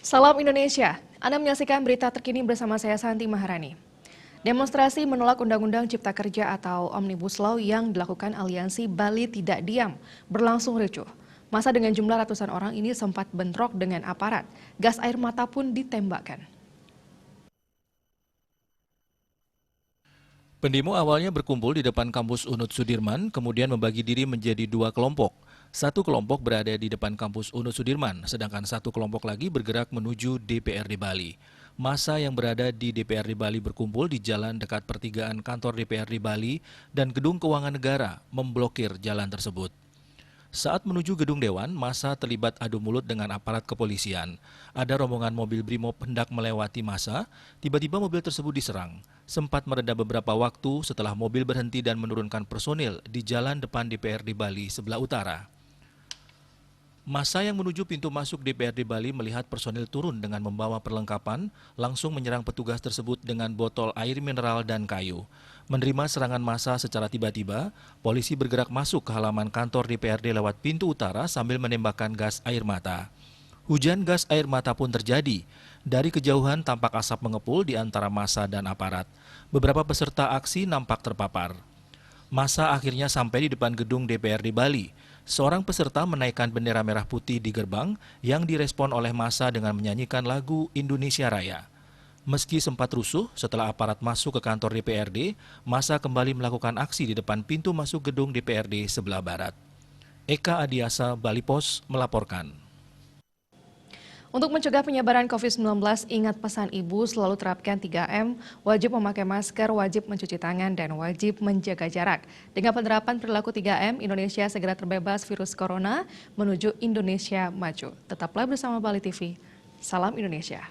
Salam Indonesia, Anda menyaksikan berita terkini bersama saya Santi Maharani. Demonstrasi menolak Undang-Undang Cipta Kerja atau Omnibus Law yang dilakukan Aliansi Bali Tidak Diam berlangsung ricuh. Masa dengan jumlah ratusan orang ini sempat bentrok dengan aparat. Gas air mata pun ditembakkan. Pendemo awalnya berkumpul di depan kampus Unut Sudirman, kemudian membagi diri menjadi dua kelompok. Satu kelompok berada di depan kampus Unut Sudirman, sedangkan satu kelompok lagi bergerak menuju DPRD Bali. Massa yang berada di DPRD Bali berkumpul di jalan dekat pertigaan kantor DPRD Bali dan Gedung Keuangan Negara, memblokir jalan tersebut. Saat menuju gedung Dewan, massa terlibat adu mulut dengan aparat kepolisian. Ada rombongan mobil Brimob hendak melewati massa, tiba-tiba mobil tersebut diserang. Sempat mereda beberapa waktu setelah mobil berhenti dan menurunkan personil di jalan depan DPRD Bali sebelah utara. Massa yang menuju pintu masuk DPRD Bali melihat personil turun dengan membawa perlengkapan, langsung menyerang petugas tersebut dengan botol air mineral dan kayu. Menerima serangan massa secara tiba-tiba, polisi bergerak masuk ke halaman kantor DPRD lewat pintu utara sambil menembakkan gas air mata. Hujan gas air mata pun terjadi. Dari kejauhan tampak asap mengepul di antara massa dan aparat. Beberapa peserta aksi nampak terpapar. Massa akhirnya sampai di depan gedung DPRD Bali. Seorang peserta menaikkan bendera merah putih di gerbang yang direspon oleh massa dengan menyanyikan lagu Indonesia Raya. Meski sempat rusuh setelah aparat masuk ke kantor DPRD, massa kembali melakukan aksi di depan pintu masuk gedung DPRD sebelah barat. Eka Adiasa, Bali Pos melaporkan. Untuk mencegah penyebaran COVID-19, ingat pesan ibu selalu terapkan 3M, wajib memakai masker, wajib mencuci tangan, dan wajib menjaga jarak. Dengan penerapan perilaku 3M, Indonesia segera terbebas virus corona menuju Indonesia maju. Tetaplah bersama Bali TV. Salam Indonesia.